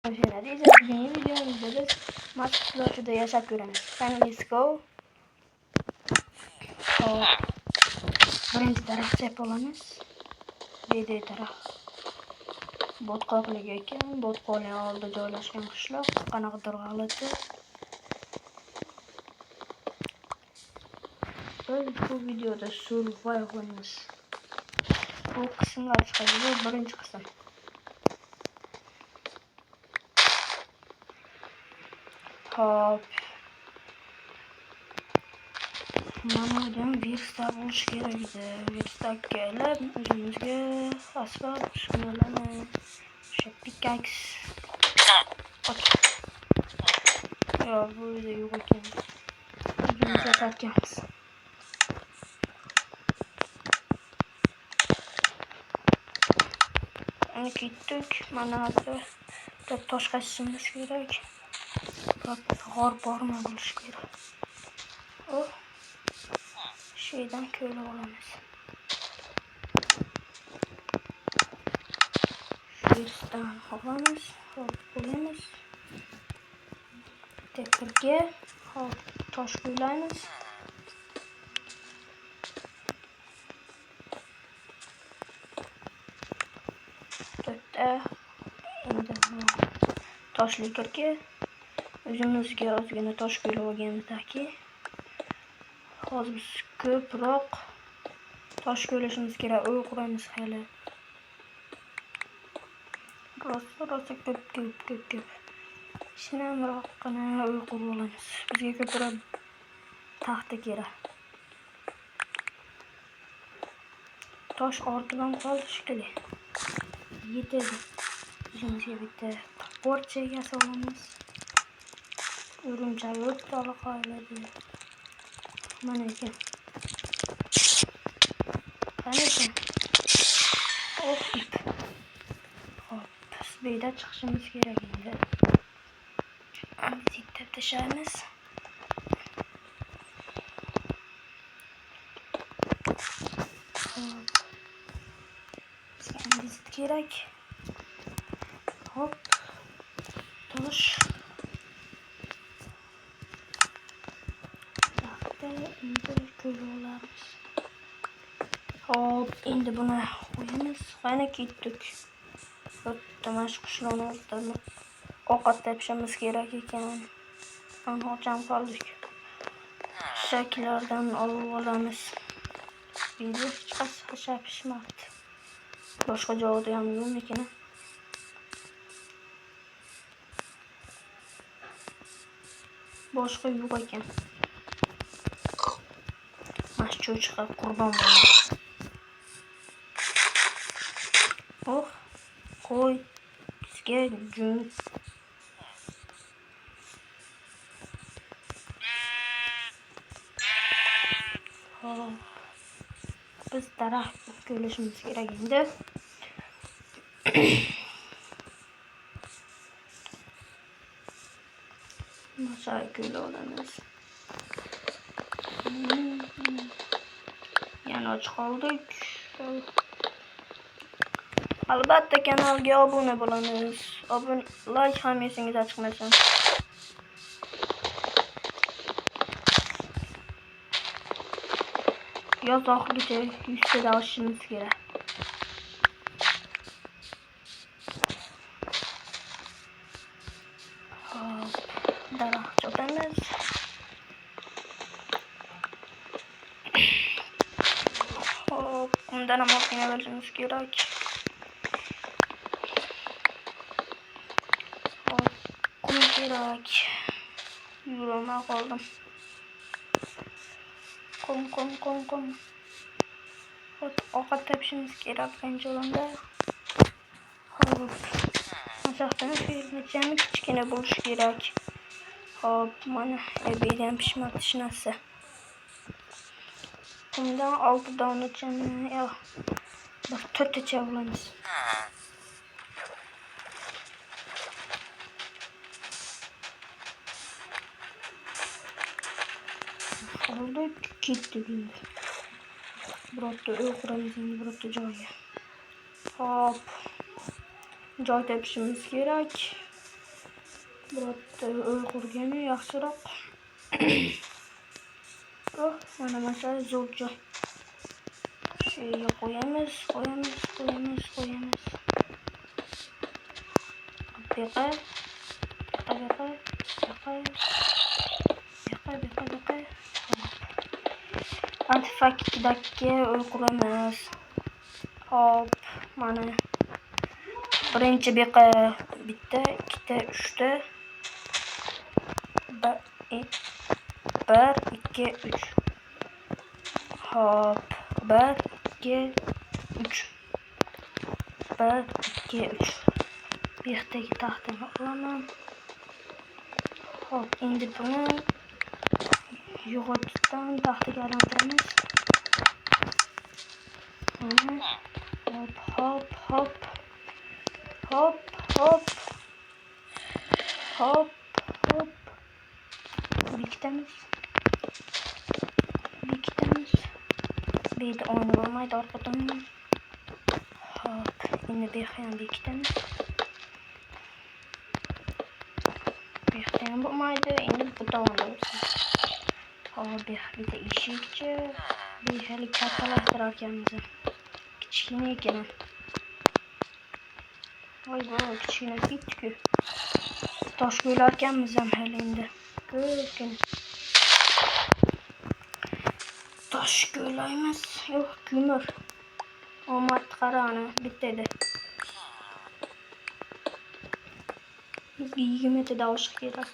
Bugungi videomizda biz Mask qulochida yashab ko'ramiz. Let's go. Birinchi taraf chap olamiz. Video taraf botqoqlik ekan. Botqoqning oldida joylashgan qishloq, qanaqadir g'alati. Biz bu videoda survival'miz. Bu qismlar chiqadi. Bu birinchi qism. Hop. Manadan viruslar bo'lish kerak edi. Viruslar kelib o'zimizga asfalt uskunalarni, o'sha pickaxe yo'q, bu yerda yo'q ekan. O'zimiz yasatganmiz. Ana ketdik. Mana hozir tosh qazishimiz kerak. G'or bormi bo'lish kerak. Şeyden köylü olamiz. Virusdan olamiz, hop qo'yamiz. Temirga hop tosh qo'yamiz. To'rtta endi toshliklarga o'zimizga ozgina tosh qo'yib olganmizdaki, hozir biz ko'proq tosh qo'yishimiz kerak. Uy quramiz hali. Rosa ko'p. Shinamroqqina uy qurib olamiz. Bizga ko'proq taxta kerak. Tosh ortidan qoldi shekilli. Yetadi. Bizga bitta porcha yasalamiz. O'rimchak o'tali qo'yiladi. Mana ekan. Qanaqa? Hop. Biz beyda chiqishimiz kerak endi. Bitta tashlaymiz. Biz kerak. Hop. Tosh. Endi ko'ramiz. Hop, endi buni qo'yamiz. Qani ketdik. Bitta mashqishlarni o'rtada ovqat topishimiz kerak ekan. Xo'jam qoldik. Shaklardan olib olamiz. Video hech qancha pishmadi. Boshqa joyda ham yo'q ekan. Boshqa yo'q ekan. Cho'chqa qurbon bo'ldi. Qo'y bizga jun. Biz daraxt ko'lishimiz kerak endi. Mashay ko'la olamiz. Yana och qoldik. Albatta kanalga obuna bo'lamiz. Like ham esingizdan chiqmasin. Yoz oxirigacha 100 ta oshishimiz kerak. Hop, daraxt chopamiz. Hop, undan ham olib olishimiz kerak. Hop, qum kerak. Yurolmay qoldim. Qum. Hop, ovqat topishimiz kerak qanchalarda. Hop, masaqdan filmchami kichkina bo'lish kerak. Hop, mana ebeydan pishmoq tishnasi. Bundan 6 donachani yo'q. Bir 4 tacha olamiz. Oldu ketdik endi. Birorta uy quramiz endi birorta joyga. Hop. Joy topishimiz kerak. Birotta uy qurgani yaxshiroq. Oh, mana masalan zo'r joy. Şeyga qo'yamiz. Beqa. Artefaktdagi uy quramiz. Hop, mana birinchi beqa bitta, ikkita, uchta. 1 2 3. Hop, 1 2 3. 1 2 3. Bu yerdagi taxtani olaman. Hop, endi buni yo'g'otdan taxtaga aylantiramiz. Hop. Bekitamiz. Bu yerda oyna bo'lmaydi orqadan. Hop, endi bu ham bekitamiz. Bu ham bo'lmaydi, endi bu tomonda. Hop, bu yerda eshikchi. Bu hali kattalashtirar ekanmiz. Kichkina ekan. Voy, kichkina bitku. Tosh ko'ylar ekanmiz ham hali endi. Ko'pgina. Tosh ko'ylaymiz. Yo'q, ko'mir. Omad qarani bittaydi. 20 ta oshib kerak.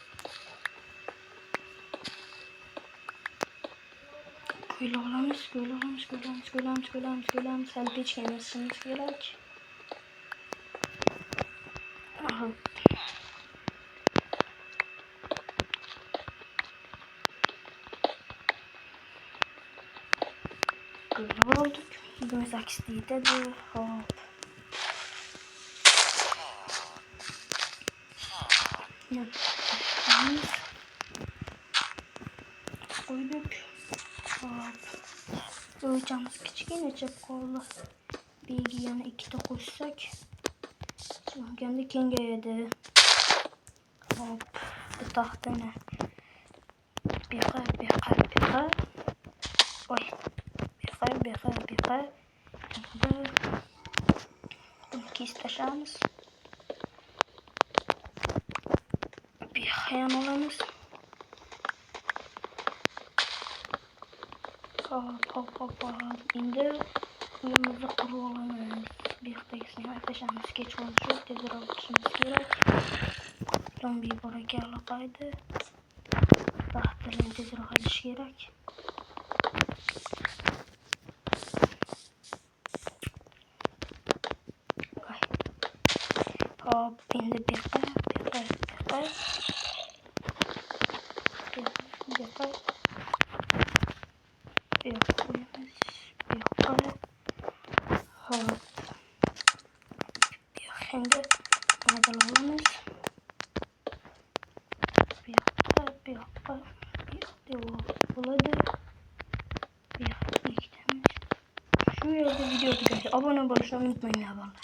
Ko'ylamiz. Hali pechkani isimiz kerak. Kırmızı olduk. 28 deydi. Hop. Koyduk. Hop. Ölçemiz küçük çöp koldu. Bir yana 2 de koysak. Kendi kengaydı. Hop. Bu tahtını. Beqa. Oy. Beqa. Bunu kestashamiz. Beqa olamız. Hop. Endi uyimizni qurib olamiz. Beqdagisini aytashamiz. Kech qoldi. Tezroq o'tishimiz kerak. Zombi bor ekan laqaydi. Taxtini tezroq olish kerak. Hop, endi beqa. Hop. Endi maydalamiz. Beqa. Bo'ladi. Beqa ikkitamiz. Shu yerda video tugaydi. Obuna bo'lishni unutmanglar, bolalar.